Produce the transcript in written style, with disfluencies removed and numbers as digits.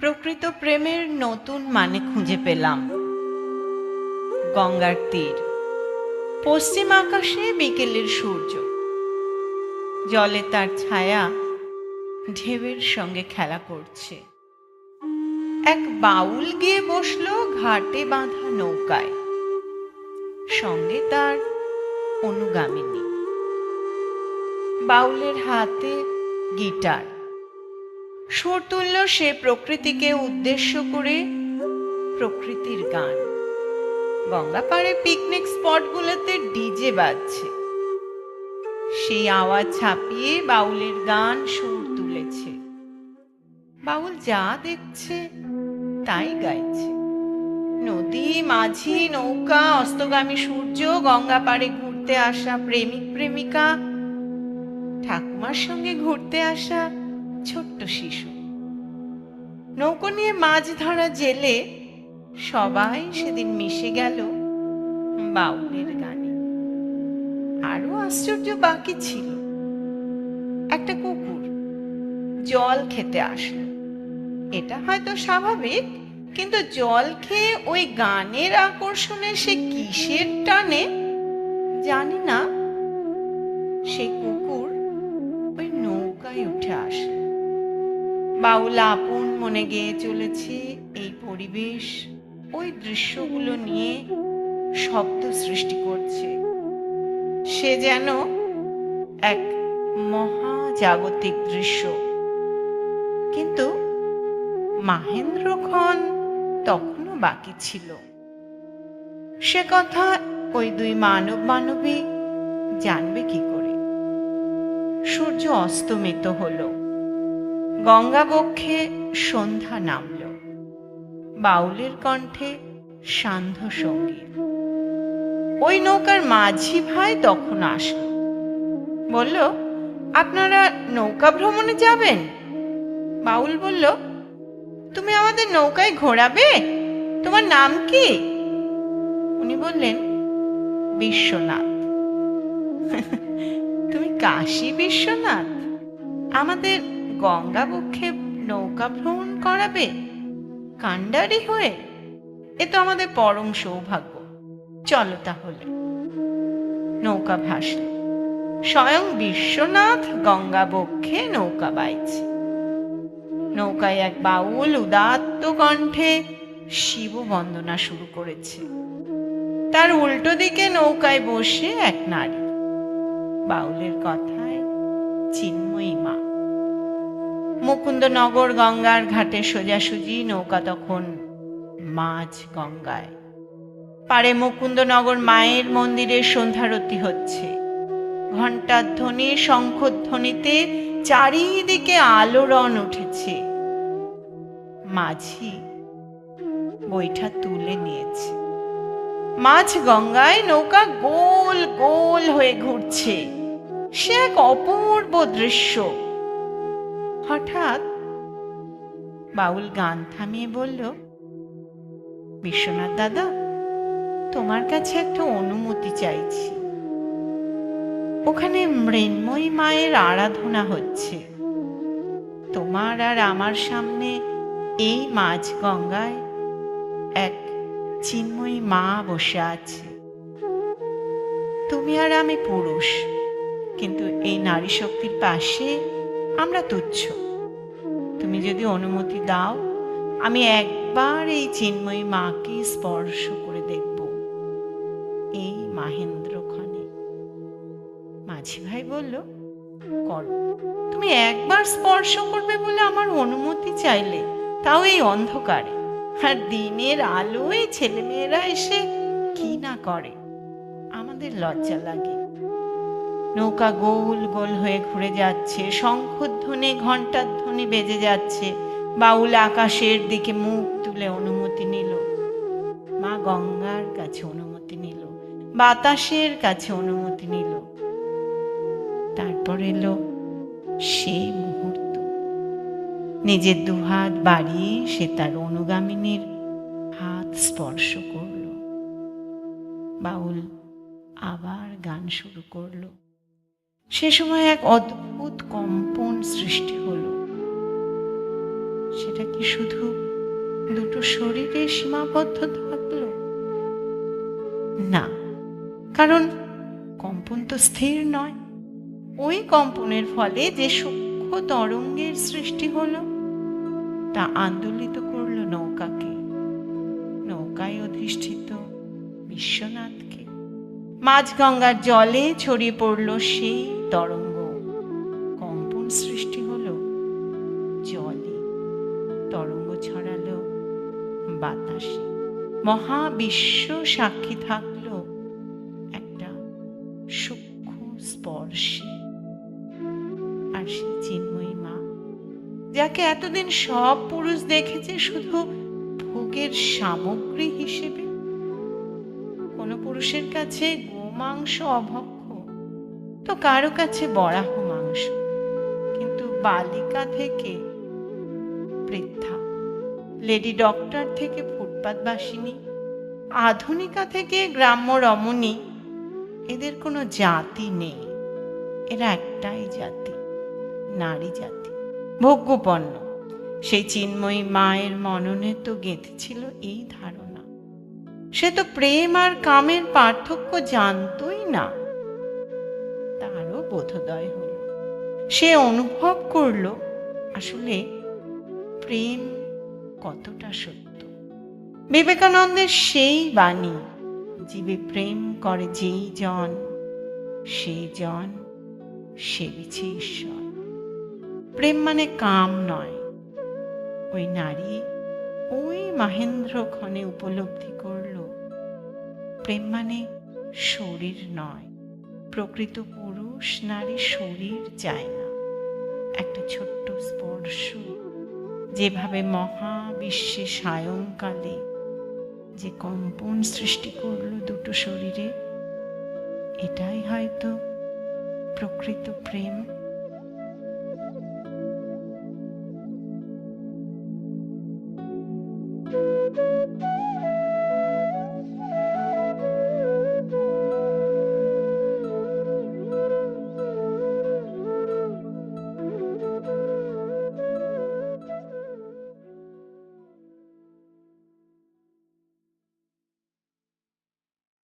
প্রকৃত প্রেমের নতুন মানে খুঁজে পেলাম। গঙ্গার তীর, পশ্চিম আকাশে বিকেলের সূর্য, জলে তার ছায়া ঢেউয়ের সঙ্গে খেলা করছে। এক বাউল গিয়ে বসলো ঘাটে বাঁধা নৌকায়, সঙ্গে তার অনুগামিনী। বাউলের হাতে গিটার, সুর তুলল সে প্রকৃতিকে উদ্দেশ্য করে প্রকৃতির গান। গঙ্গা পাড়ে পিকনিক স্পটগুলোতে ডিজে বাজছে, সেই আওয়াজ ছাপিয়ে বাউলের গান সুর তুলেছে। বাউল যা দেখছে তাই গাইছে। নদী, মাঝি, নৌকা, অস্তগামী সূর্য, গঙ্গা পাড়ে ঘুরতে আসা প্রেমিক প্রেমিকা, ঠাকুমার সঙ্গে ঘুরতে আসা ছোট্ট শিশু, নৌকো নিয়ে মাছ ধরা জেলে, সবাই সেদিন মিশে গেল বাউলের গানে। আরো আশ্চর্য বাকি ছিল। একটা কুকুর জল খেতে আসলো। এটা হয়তো স্বাভাবিক, কিন্তু জল খেয়ে ওই গানের আকর্ষণে সে কিসের টানে জানি না, সে কুকুর ওই নৌকায় উঠে আসলো। বাউল আপন মনে গেয়ে চলেছে এই পরিবেশ, ওই দৃশ্যগুলো নিয়ে শব্দ সৃষ্টি করছে। সে যেন এক মহাজাগতিক দৃশ্য। কিন্তু মাহেন্দ্রক্ষণ তখনও বাকি ছিল। সে কথা ওই দুই মানব মানবী জানবে কি করে? সূর্য অস্তমিত হলো, গঙ্গা বক্ষে সন্ধ্যা নামল, বাউলের কণ্ঠে সান্ধ্য সঙ্গীত। ওই নৌকার মাঝি ভাই তখন আসলো, বলল, আপনারা নৌকা ভ্রমণে যাবেন? বাউল বলল, তুমি আমাদের নৌকায় ঘোরাবে? তোমার নাম কি? উনি বললেন, বিশ্বনাথ। তুমি কাশী বিশ্বনাথ? আমাদের গঙ্গা বক্ষে নৌকা ভ্রমণ করাবে কান্ডারি হয়ে? এ তো আমাদের পরম সৌভাগ্য। চলো তাহলে। নৌকা ভাসল, স্বয়ং বিশ্বনাথ গঙ্গা বক্ষে নৌকা বাইছে। নৌকায় এক বাউল উদাত্ত কণ্ঠে শিব বন্দনা শুরু করেছে। তার উল্টো দিকে নৌকায় বসে এক নারী, বাউলের কথায় চিন্ময়ী মা। মুকুন্দনগর গঙ্গার ঘাটে সোজাসুজি নৌকা তখন মাঝ গঙ্গায়। পারে মুকুন্দনগর মায়ের মন্দিরের সন্ধ্যারতি হচ্ছে। ঘণ্টার ধ্বনি, শঙ্খধ্বনিতে চারিদিকে আলোড়ন উঠেছে। মাঝি বৈঠা তুলে নিয়েছে। মাঝ গঙ্গায় নৌকা গোল গোল হয়ে ঘুরছে। সে এক অপূর্ব দৃশ্য। হঠাৎ বাউল গান থামিয়ে বলল, বিশ্বনাথ দাদা, তোমার কাছে একটা অনুমতি চাইছি। ওখানে মৃন্ময়ী মায়ের আরাধনা হচ্ছে। তোমার আর আমার সামনে এই মাঝ গঙ্গায় এক চিন্ময়ী মা বসে আছে। তুমি আর আমি পুরুষ, কিন্তু এই নারী শক্তির পাশে আমরা তুচ্ছ। তুমি যদি অনুমতি দাও, আমি একবার এই চিন্ময়ী মাকে স্পর্শ করে দেখব এই মাহেন্দ্রক্ষণে। মাঝি ভাই বলল, করো। তুমি একবার স্পর্শ করবে বলে আমার অনুমতি চাইলে, তাও এই অন্ধকারে, আর দিনের আলোয় ছেলেমেয়েরা এসে কি না করে, আমাদের লজ্জা লাগে। নৌকা গোল গোল হয়ে ঘুরে যাচ্ছে, শঙ্খধ্বনি ঘণ্টার ধ্বনি বেজে যাচ্ছে। বাউল আকাশের দিকে মুখ তুলে অনুমতি নিল, মা গঙ্গার কাছে অনুমতি নিল, বাতাসের কাছে অনুমতি নিল। তারপর এলো সেই মুহূর্ত। নিজের দুহাত বাড়িয়ে সে তার অনুগামিনীর হাত স্পর্শ করল। বাউল আবার গান শুরু করল। সে সময় এক অদ্ভুত কম্পন সৃষ্টি হলো। সেটা কি শুধু দুটো শরীরে সীমাবদ্ধ থাকলো? না, কারণ কম্পন তো স্থির নয়। ওই কম্পনের ফলে যে সূক্ষ্ম তরঙ্গের সৃষ্টি হলো তা আন্দোলিত করল নৌকাকে, নৌকায় অধিষ্ঠিত বিশ্বনাথকে। মাঝগঙ্গার জলে ছড়িয়ে পড়ল সেই তরঙ্গ, কম্পন সৃষ্টি হলো জলে, তরঙ্গ ছড়ালো বাতাসে। মহাবিশ্ব সাক্ষী থাকলো একটা সূক্ষ্ম স্পর্শে। আর সেই চিন্ময়ী মা, যাকে এতদিন সব পুরুষ দেখেছে শুধু ভোগের সামগ্রী হিসেবে। কোনো পুরুষের কাছে গোমাংস অভক্ষ, তো কারো কাছে বরাহ মাংস। কিন্তু বালিকা থেকে বৃদ্ধা, লেডি ডক্টর থেকে ফুটপাতবাসিনী, আধুনিকা থেকে গ্রাম্য রমণী, এদের কোনো জাতি নেই। এরা একটাই জাতি, নারী জাতি, ভোগ্যপন্ন। সেই চিন্ময়ী মায়ের মননে তো গেঁথেছিল এই ধারণা। সে তো প্রেম আর কামের পার্থক্য জানতই না। তারও বোধোদয় হল, সে অনুভব করল আসলে প্রেম কতটা সত্য। বিবেকানন্দের সেই বাণী, জীবে প্রেম করে যেই জন, সেই জন সেবিছে ঈশ্বর। প্রেম মানে কাম নয়। ওই নারী ওই মাহেন্দ্রক্ষণে উপলব্ধি করল প্রেম মানে শরীর নয়। প্রকৃত পুরুষ নারী শরীর চায় না, একটা ছোট্ট স্পর্শ যেভাবে মহাবিশ্বে সায়ংকালে যে কম্পন সৃষ্টি করলো দুটো শরীরে, এটাই হয়তো প্রকৃত প্রেম।